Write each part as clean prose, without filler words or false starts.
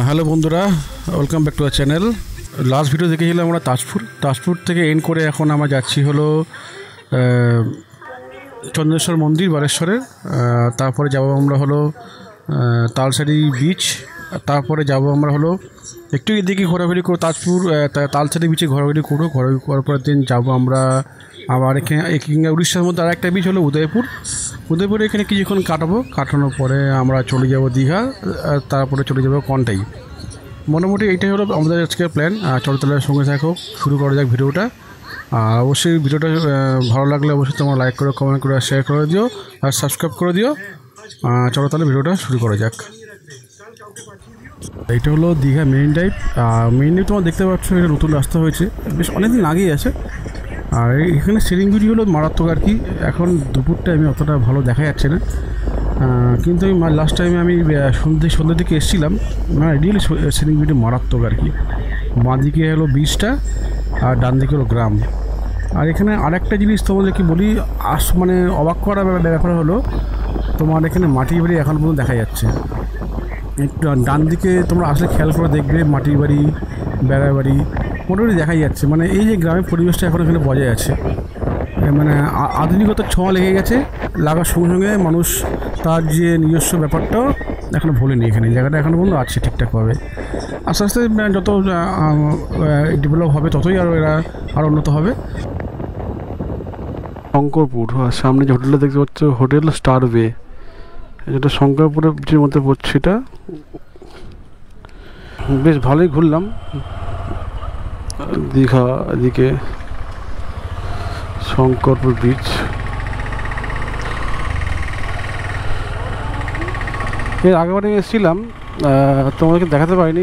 Hello বন্ধুরা, welcome back to our channel. Last video দেখেছিলাম আমরা তাজপুর থেকে এন্ড করে এখন আমরা যাচ্ছি হলো চন্দ্রেশ্বর মন্দির বালেশ্বরের। তারপরে যাব আমরা হলো তালসারি বিচ। তারপরে যাব আমরা হলো একটু এদিকে ঘোরাঘুরি করে তালসারি বিচে ঘোরাঘুরি করার পরের দিন যাব আমরা আবার এখানে উড়িষ্যার মধ্যে আর একটা বিচ হলো উদয়পুরে। এখানে কিছুক্ষণ কাটানোর পরে আমরা চলে যাব দীঘা, তারপরে চলে যাব কন্টাই। মোটামুটি এইটাই হলো আমাদের আজকের প্ল্যান। চলতলার সঙ্গে থাকো, শুরু করা যাক ভিডিওটা। আর অবশ্যই ভিডিওটা ভালো লাগলে অবশ্যই তোমরা লাইক করে, কমেন্ট করে, শেয়ার করে দিও আর সাবস্ক্রাইব করে দিও। চলো তাহলে ভিডিওটা শুরু করা যাক। এইটা হলো Digha marine drive. Marine drive তোমার দেখতে পাচ্ছ, এটা নতুন রাস্তা হয়েছে, বেশ অনেকদিন আগেই আছে। আর এখানে সিলিংগুড়ি হলো মারাত্মক আর কি। এখন দুপুরটা আমি অতটা ভালো দেখা যাচ্ছে না, কিন্তু আমি লাস্ট টাইমে আমি সন্ধ্যের দিকে এসেছিলাম। মানে রিয়েলি সিলিংগুড়ি মারাত্মক আর কি। বাঁ দিকে হলো বীজটা আর ডান দিকে হলো গ্রাম। আর এখানে আরেকটা জিনিস তোমাদেরকে বলি, মানে অবাক করা ব্যাপার হলো, তোমার এখানে মাটির বাড়ি এখন পর্যন্ত দেখা যাচ্ছে। ডান দিকে তোমরা আসলে খেয়াল করে দেখবে, মাটির বাড়ি, বেড়া বাড়ি মোটামুটি দেখাই যাচ্ছে। মানে এই যে গ্রামের পরিবেশটা এখন এখানে বজায় আছে। মানে আধুনিকতার ছোঁয়া লেগে গেছে, লাগার সঙ্গে সঙ্গে মানুষ তার যে নিজস্ব ব্যাপারটাও এখনও ভোলেনি। এখানে জায়গাটা এখনও পর্যন্ত আছে ঠিকঠাকভাবে। আস্তে আস্তে যত ডেভেলপ হবে ততই আরও উন্নত হবে। শঙ্করপুর, আর সামনে যে হোটেলটা দেখতে পাচ্ছ, হোটেল স্টার ওয়ে, যেটা শঙ্করপুরের মধ্যে পড়ছে। এটা বেশ ভালোই ঘুরলাম দীঘা এদিকে, শঙ্করপুর বিচ। এর আগেবারে এসেছিলাম, তোমাদেরকে দেখাতে পারিনি,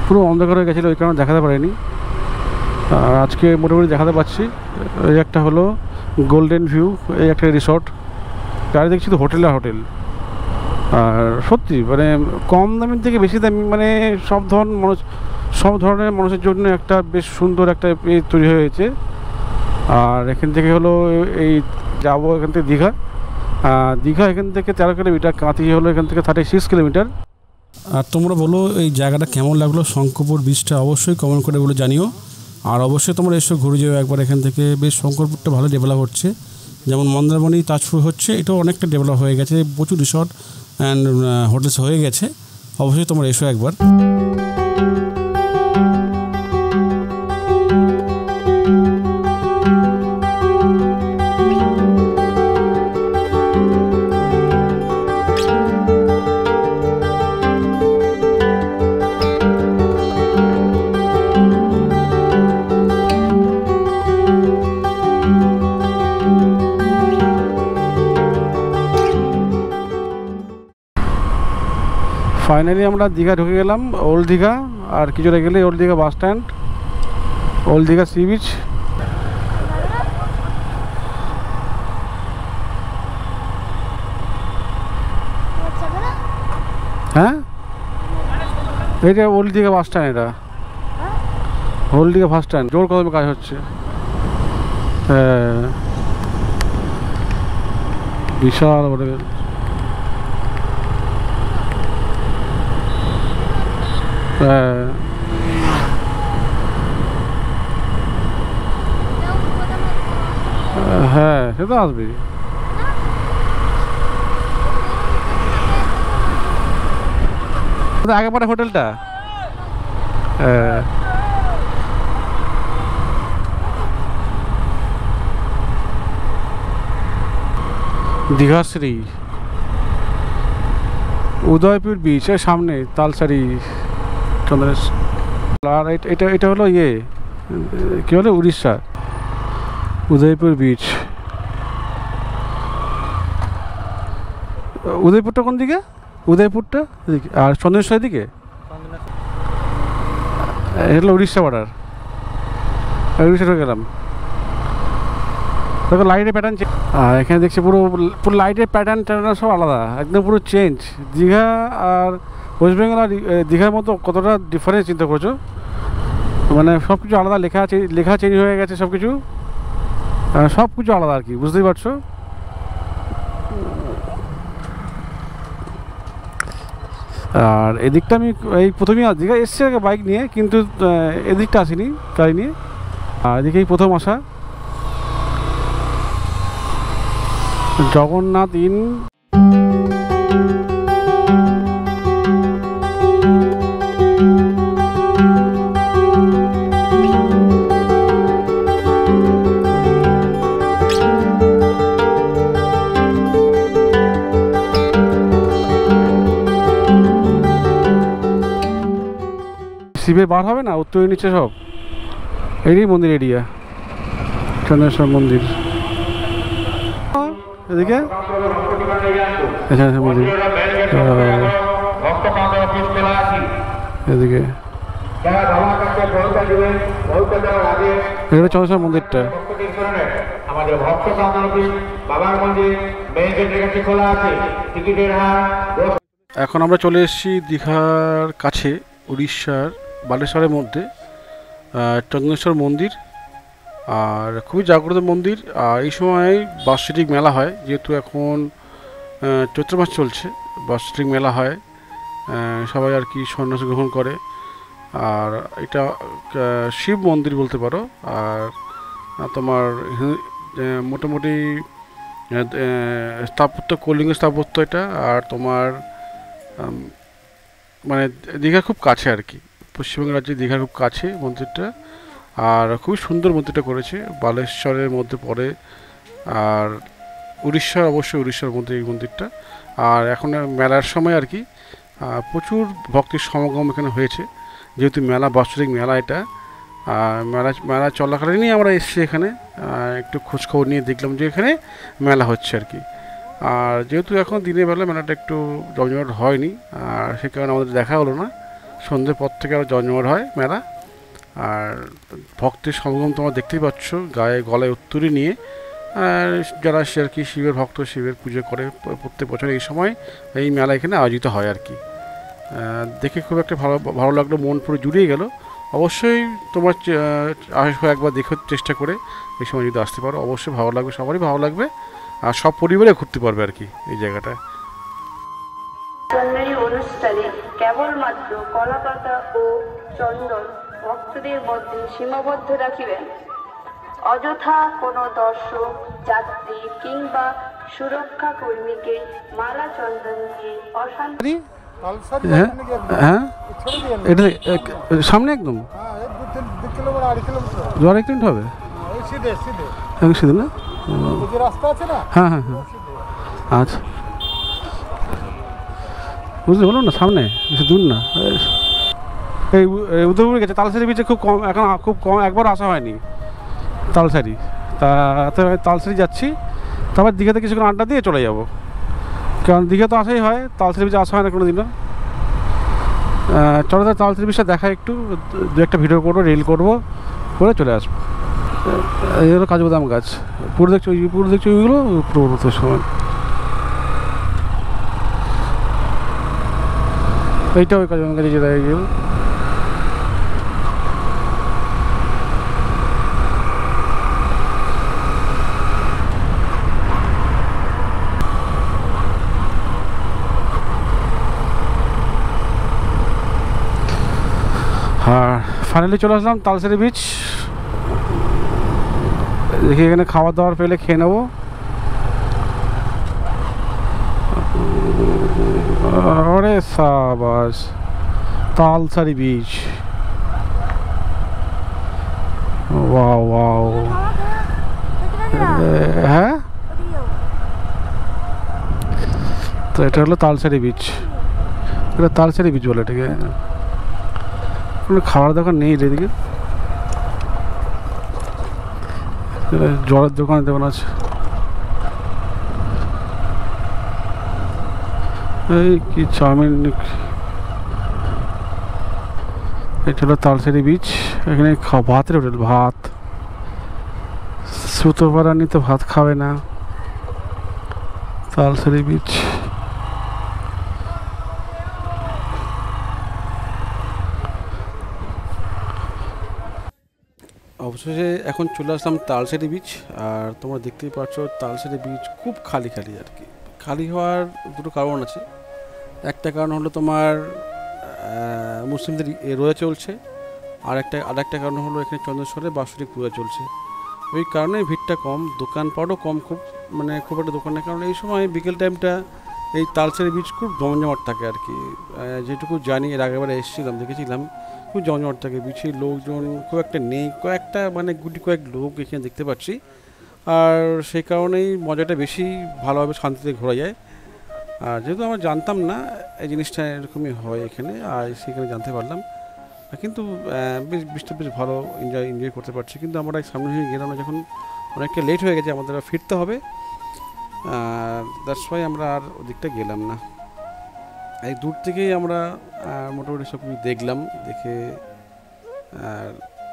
পুরো অন্ধকার হয়ে গেছিলো, ওই কারণে দেখাতে পারিনি। আজকে মোটামুটি দেখাতে পাচ্ছি। এই একটা হলো গোল্ডেন ভিউ, এই একটা রিসর্ট, গাড়ি দেখছি তো হোটেল। আর সত্যি মানে কম দামের থেকে বেশি দামি, মানে সব ধরনের মানুষের জন্য একটা বেশ সুন্দর একটা তৈরি হয়েছে। আর এখান থেকে হলো এই যাবো এখান থেকে দীঘা এখান থেকে 13 কিলোমিটার, কাঁথি হলো এখান থেকে 36 কিলোমিটার। আর তোমরা বলো এই জায়গাটা কেমন লাগলো, শঙ্করপুর বিচটা অবশ্যই কমেন্ট করে বলে জানিও। আর অবশ্যই তোমরা এসে ঘুরে যাও একবার এখান থেকে। বেশ শঙ্করপুরটা ভালো ডেভেলপ হচ্ছে, যেমন মন্দারমণি তাজপুর হচ্ছে, এটাও অনেকটা ডেভেলপ হয়ে গেছে, প্রচুর রিসর্ট অ্যান্ড হোটেলস হয়ে গেছে। অবশ্যই তোমরা এসো একবার। ফাইনালি আমরা দীঘা ঢুকে গেলাম, ওল্ড দীঘা। আর কিছুটা গেলে old Digha bus stand, old Digha sea beach. হ্যাঁ, এটা ওল্ড দীঘা বাস স্ট্যান্ড, এটা ওল্ড দীঘা বাস স্ট্যান্ড। জোর কদমে কাজ হচ্ছে। হ্যাঁ, বিশাল বড়। হ্যাঁ, সে তো আসবে। আগে পরে হোটেলটা দীঘাশ্রী, উদয়পুর বিচ এর সামনে তালসারি চন্দ্রেশ্বর। আর এটা হলো কি হলো উড়িষ্যা, উদয়পুর বিচ। উদয়পুরটা কোন দিকে? উদয়পুরটা এদিকে, আর চন্দ্রেশ্বর দিকে। এটা হলো উড়িষ্যা বর্ডার। উড়িষ্যা ঢুকে গেলাম। দেখো লাইটের প্যাটার্ন, আর এখানে দেখছি পুরো লাইটের প্যাটার্ন সব আলাদা, একদম পুরো চেঞ্জ। দীঘা আর ওয়েস্ট বেঙ্গল আর দীঘার মতো কতটা ডিফারেন্স চিন্তা করছো। মানে সব কিছু আলাদা, লেখা চেঞ্জ হয়ে গেছে, সব কিছু আলাদা আর কি, বুঝতেই পারছো। আর এদিকটা আমি এই প্রথমেই দীঘা এসছি আগে বাইক নিয়ে, কিন্তু এদিকটা আসিনি গাড়ি নিয়ে, আর এদিকেই প্রথম আসা। জগন্নাথ ইন শিবের বার হবে না, উত্তরের নিচে সব এই মন্দির এরিয়া, চন্দ্রেশ্বর মন্দির এদিকে মন্দির এদিকে চন্দ্রেশ্বর মন্দিরটা। এখন আমরা চলে এসেছি দীঘার কাছে, উড়িষ্যার বালেশ্বরের মধ্যে চন্দ্রেশ্বর মন্দির। আর খুবই জাগ্রত মন্দির। আর এই সময় বাৎসরিক মেলা হয়, যেহেতু এখন চৈত্র মাস চলছে, বাৎসরিক মেলা হয়, সবাই আর কি সন্ন্যাস গ্রহণ করে। আর এটা শিব মন্দির বলতে পারো। আর তোমার মোটামুটি স্থাপত্য কলিঙ্গ স্থাপত্য এটা। আর তোমার মানে দীঘার খুব কাছে আর কি, পশ্চিমবঙ্গ রাজ্যের দীঘার খুব কাছে মন্দিরটা। আর খুবই সুন্দর মন্দিরটা করেছে, বালেশ্বরের মধ্যে পড়ে। আর উড়িষ্যার, অবশ্যই উড়িষ্যার মধ্যে এই মন্দিরটা। আর এখন মেলার সময় আর কি প্রচুর ভক্তের সমাগম এখানে হয়েছে, যেহেতু মেলা, বাৎসরিক মেলা এটা। মেলা চলাকালীনই আমরা এসেছি এখানে, একটু খোঁজখবর নিয়ে দেখলাম যে এখানে মেলা হচ্ছে আর কি। আর যেহেতু এখন দিনের বেলা মেলাটা একটু জমজমাট হয়নি, আর সে কারণে আমাদের দেখা হলো না। সন্ধ্যের পর থেকে আরও জমজমাট হয় মেলা। আর ভক্তের সমাগম তোমরা দেখতেই পাচ্ছ, গলায় উত্তরী নিয়ে। আর যারা সে আর কি শিবের ভক্ত, শিবের পুজো করে প্রত্যেক বছর এই সময় এই মেলা এখানে আয়োজিত হয় আর কি। দেখে খুব একটা ভালো লাগলো, মন পুরো জুড়িয়ে গেল। অবশ্যই তোমার একবার দেখে চেষ্টা করে এই সময় যদি আসতে পারো, অবশ্যই ভালো লাগবে, সবারই ভালো লাগবে। আর সব পরিবারে ঘুরতে পারবে আর কি এই জায়গাটা। অনুষ্ঠানে কেবলমাত্র কলাপাতা ও চন্দন ভক্তদের মধ্যে সীমাবদ্ধ রাখিবেন। অযথা কোনো দর্শক, যাত্রী কিংবা সুরক্ষা কর্মীকে মালা চন্দন দিয়ে অশান্তি। হ্যাঁ, এটা সামনে একদম জোয়ার একটু হবে সিধে না? হ্যাঁ হ্যাঁ হ্যাঁ, আচ্ছা বুঝতে বলুন না, সামনে বেশি দূর না। এই উদয়পুরে গেছে তালসারি বিচে খুব কম, এখন খুব কম, একবার আসা হয়নি তালসারি। তাতে তালসারি যাচ্ছি, তারপর দীঘাতে কিছুক্ষণ আড্ডা দিয়ে চলে যাব, কারণ দীঘা তো আসাই হয়, তালসারি বিচে আসা হয় না কোনো দিনও। চলো তার তালসারি বিচটা দেখা, একটু দু একটা ভিডিও করবো, রিল করবো, করে চলে আসবো। এই হলো কাজু বাদাম গাছ, পুরো দেখছি ওইগুলো পুরো সময়। এইটা ওই কাজু বাদাম গাছে যেটা এইগুলো। আর ফাইনালি চলে আসলাম তালসারি বিচ। দেখি এখানে খাবার দাবার পেলে খেয়ে নেবো। আরে সাবাস, তালসারি বিচ, ওয়াও ওয়াও। হ্যাঁ, তো এটা হলো তালসারি বিচ, এটা তালসারি বিচ বলে এটাকে। কোনো খাবার দোকান নেই এদিকে, জলের দোকান আছে। এই কি চাউমিন, এটা হলো তালসারি বিচ। এখানে ভাতের হোটেল, ভাত। সুতোপাড়ানি তো ভাত খাবে না। তালসারি বিচ, অবশেষে এখন চলে আসলাম তালসারি বিচ। আর তোমরা দেখতেই পাচ্ছ তালসারি বিচ খুব খালি খালি আর কি। খালি হওয়ার দুটো কারণ আছে। একটা কারণ হলো তোমার মুসলিমদের রোজা চলছে, আর একটা কারণ হলো এখানে চন্দ্রেশ্বরে বাৎসরিক পূজা চলছে। ওই কারণে ভিড়টা কম, দোকানপাটও কম, খুব একটা দোকানের কারণে এই সময় বিকেল টাইমটা এই তালসারি বিচ খুব জমজমাট থাকে আর কি। যেটুকু জানি, এর আগেবারে এসেছিলাম, দেখেছিলাম খুব জমজমাট থাকে, বিচে লোকজন খুব একটা নেই, কয়েকটা মানে কয়েক লোক এখানে দেখতে পাচ্ছি। আর সেই কারণেই মজাটা বেশি ভালোভাবে শান্তিতে ঘোরা যায়। আর যেহেতু আমরা জানতাম না এই জিনিসটা এরকমই হয় এখানে, আর সেখানে জানতে পারলাম, কিন্তু বৃষ্টি বেশ ভালো এনজয় করতে পারছি। কিন্তু আমরা সামনে হয়ে গেলাম না, যখন অনেকটা লেট হয়ে গেছে, আমাদের ফিরতে হবে, দ্যাটস ওয়াই আমরা আর ওদিকটা গেলাম না। এই দূর থেকেই আমরা মোটামুটি সব কিছু দেখলাম, দেখে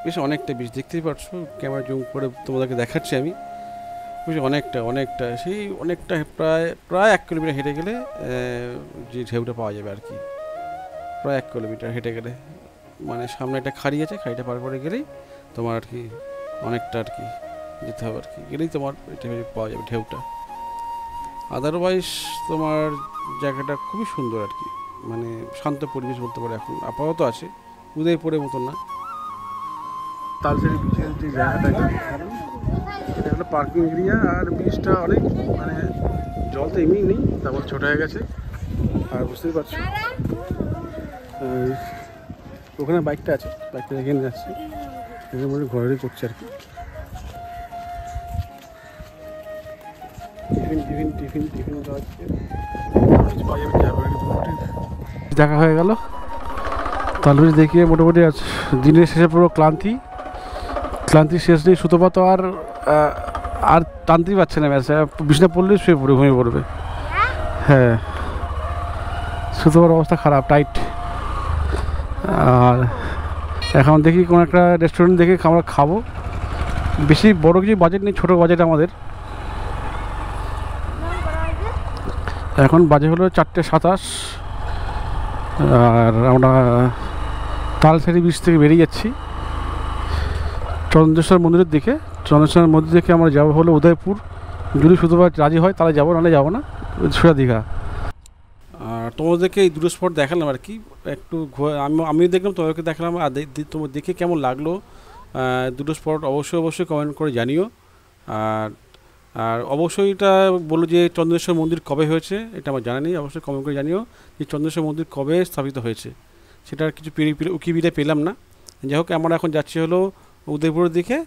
বেশ অনেকটা বেশ দেখতেই পারছো, ক্যামেরা জুম করে তোমাদেরকে দেখাচ্ছি আমি, বেশ অনেকটা সেই অনেকটা প্রায় 1 কিলোমিটার হেঁটে গেলে যে ঢেউটা পাওয়া যাবে আর কি। প্রায় 1 কিলোমিটার হেঁটে গেলে, মানে সামনে একটা খাড়ি আছে, খাড়িটা পার করে গেলেই তোমার আর কি অনেকটা আর কি যেতে হবে আর কি, গেলেই তোমার এটা পাওয়া যাবে ঢেউটা। আদারওয়াইজ তোমার জায়গাটা খুবই সুন্দর আর কি, মানে শান্ত পরিবেশ বলতে পারে এখন আপাতত আছে, উদয়পুরের মতো না। তালসারি বিচের যে জায়গাটা, এটা হলো পার্কিং এরিয়া, আর বিচটা অনেক মানে জল তো এমনি নেই, তারপর ছোট হয়ে গেছে। আর বুঝতেই পারছো ওখানে বাইকটা আছে, বাইকটা রেখে নিয়ে যাচ্ছি, এখানে মনে ঘোরাঘুরি করছে আর কি। টিফিন দেখা হয়ে গেল। তালবিজ দেখিয়ে মোটামুটি দিনের শেষে পুরো ক্লান্তি শেষ নেই। সুতপা তো আর টানতেই পারছে না, ম্যাচ বিছনা পড়লে শুয়ে পড়ে ঘুমিয়ে পড়বে। হ্যাঁ, সুতপার অবস্থা খারাপ, টাইট। আর এখন দেখি কোনো একটা রেস্টুরেন্ট দেখে আমরা খাবো, বেশি বড় কিছু বাজেট নেই, ছোটো বাজেট আমাদের। এখন বাজে হলো 4:27, আর আমরা তালসারি বিচ থেকে বেরিয়ে যাচ্ছি চন্দ্রেশ্বর মন্দিরের দিকে। চন্দ্রেশ্বর মন্দির থেকে আমরা যাবো হলো উদয়পুর, যদি শুধুবার রাজি হয় তাহলে যাবো, নাহলে যাবো না, সোজা দীঘা। আর তোমাদেরকে এই দুটো স্পট দেখালাম আর কি, একটু আমিও দেখলাম, তোমাদেরকে দেখালাম। আর তোমার দেখে কেমন লাগলো দুটো স্পট অবশ্যই কমেন্ট করে জানিও। আর অবশ্যই এটা বলো যে চন্দ্রেশ্বর মন্দির কবে হয়েছে, এটা আমার জানা নেই, অবশ্যই কমেন্ট করে জানিও যে চন্দ্রেশ্বর মন্দির কবে স্থাপিত হয়েছে, সেটার কিছু উকিবিটা পেলাম না। যাই হোক, আমরা এখন যাচ্ছি হলো উদয়পুরের দিকে,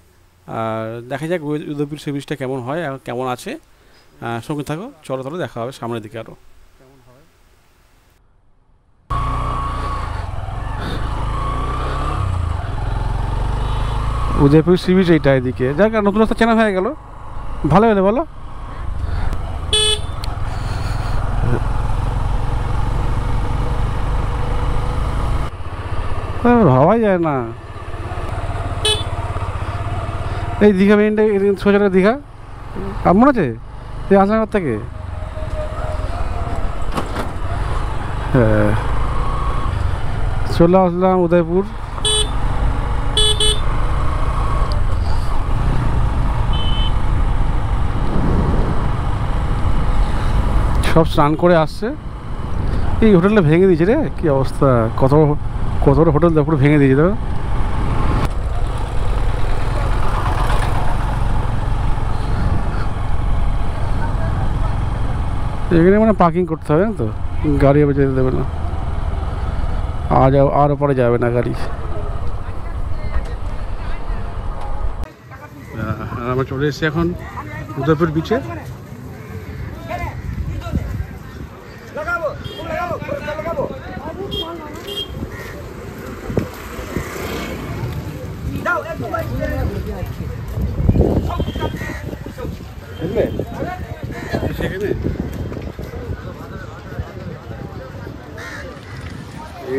আর দেখা যাক উদয়পুর সি বিচটা কেমন হয়, কেমন আছে। সঙ্গে থাকো, চলো দেখা হবে সামনের দিকে আরও। উদয়পুর সি বিচ এইটা, এদিকে যাক, নতুন রাস্তা চেনা হয়ে গেল, ভালো হলে বলো। ভাবাই যায় না, এই দীঘা মেনটা সোজা দীঘা মনে আছে এই আসানগর থেকে। হ্যাঁ, চলে আসলাম উদয়পুর। সব স্নান করে আসছে, এই হোটেলটা ভেঙে দিয়েছে রে, কি অবস্থা, কত বড় হোটেল পুরো ভেঙে দিয়েছে তো। এখানে মানে পার্কিং করতে হবে না তো, গাড়ি আবার যেতে দেবে না, আর পরে যাবে না গাড়ি। আমরা চলে এসেছি এখন উদয়পুর বিচে।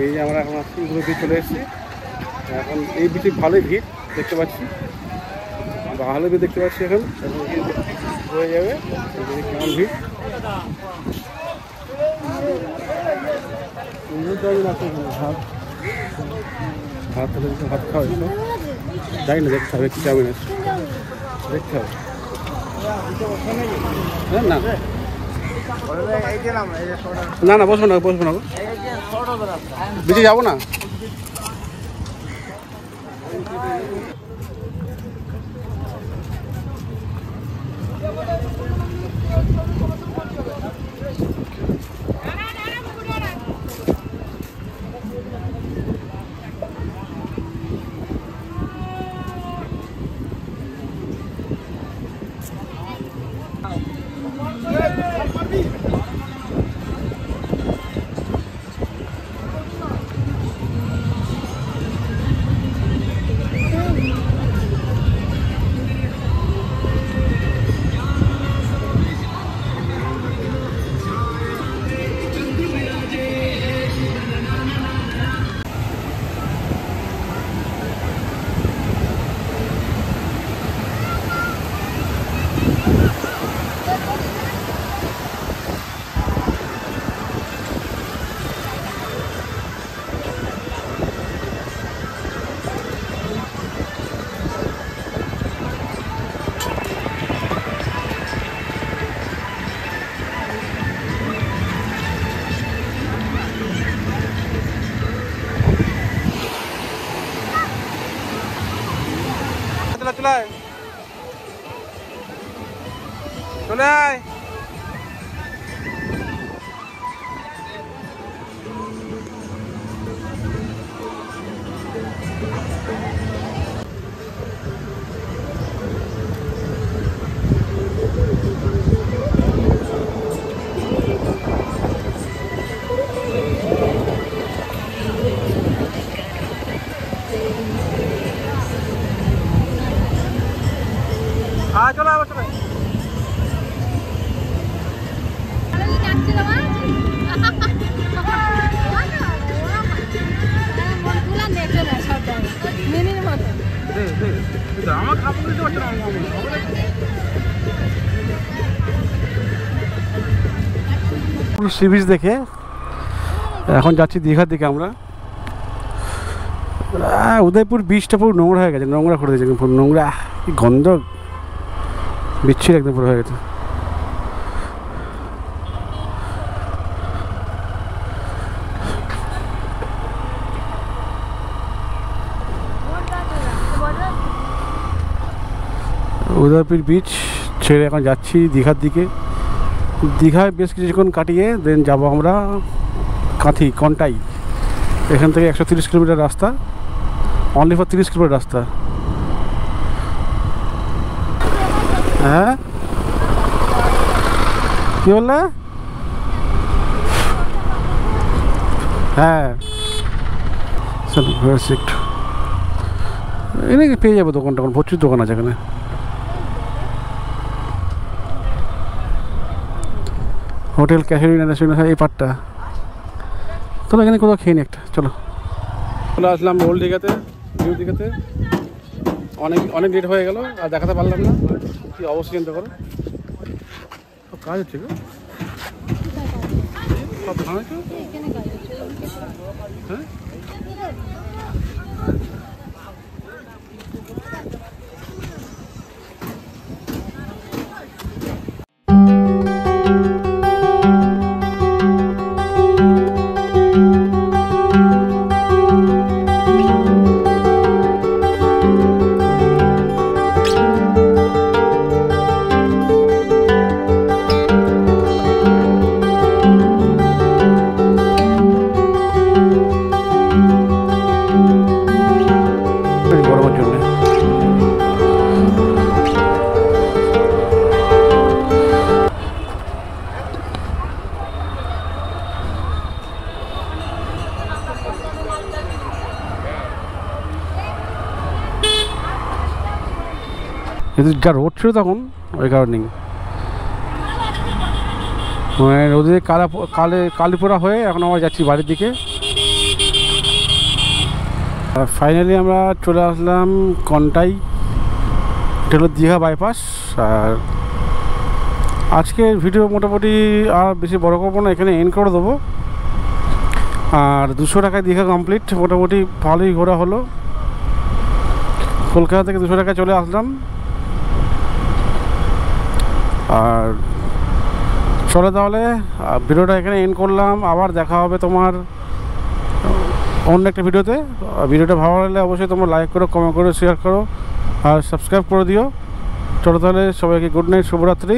এই আমরা এখন আসছি উদয়পুর চলে এসেছি। এখন এই বিচে ভালোই ভিড় দেখতে পাচ্ছি, ভালো ভিড় দেখতে পাচ্ছি। এখন হয়ে যাবে কেমন ভিড়, ভাত খাওয়া যাই না, দেখতে হবে কি কেমন আছে, দেখতে হবে। না না না বসবো না বিচে যাবো না। চলে আয়। চলো আবার চলো। সি বিচ দেখে এখন যাচ্ছি দীঘার দিকে আমরা। উদয়পুর বিচটা পুরো নোংরা হয়ে গেছে, নোংরা করে দিয়েছে পুরো নোংরা, গন্ধ বিচ্ছির একদম পুরো হয়ে গেছে। উদয়পুর বিচ ছেড়ে এখন যাচ্ছি দীঘার দিকে। দীঘায় বেশ কিছুক্ষণ কাটিয়ে দেন যাব আমরা কন্টাই। এখান থেকে 130 কিলোমিটার রাস্তা, অনলি ফর 30 কিলোমিটার রাস্তা। হ্যাঁ কি বললে? হ্যাঁ এখানে পেয়ে যাবো দোকান টোকান, প্রচুর দোকান আছে এখানে। হোটেল ক্যাফে এই পার্টটা, চলো এখানে কোথাও খেয়ে নি একটা। চলো চলে আসলাম ওল্ড দীঘাতে, নিউ দীঘাতে। অনেক লেট হয়ে গেল আর দেখাতে পারলাম না, কি অবশ্যই চিন্তা করো। কাজ হচ্ছে গো, সব দোকান আছে। হ্যাঁ যা রোড ছিল তখন, ওই কারণেই ওদের কালীপোড়া হয়ে এখন আমরা যাচ্ছি বাড়ির দিকে। ফাইনালি আমরা চলে আসলাম কন্টাই, এটা হলো দীঘা বাইপাস। আর আজকের ভিডিও মোটামুটি আর বেশি বড় করবো না, এখানে এন্ড করে দেবো। আর 200 টাকায় দীঘা কমপ্লিট, মোটামুটি ভালোই ঘোরা হলো। কলকাতা থেকে 200 টাকায় চলে আসলাম। আর চলো তাহলে ভিডিওটা এখানে এন্ড করলাম। আবার দেখা হবে তোমার অন্য একটা ভিডিওতে। ভিডিওটা ভালো লাগলে অবশ্যই তোমরা লাইক করো, কমেন্ট করো, শেয়ার করো আর সাবস্ক্রাইব করে দিও। চলো তাহলে সবাইকে গুড নাইট, শুভরাত্রি।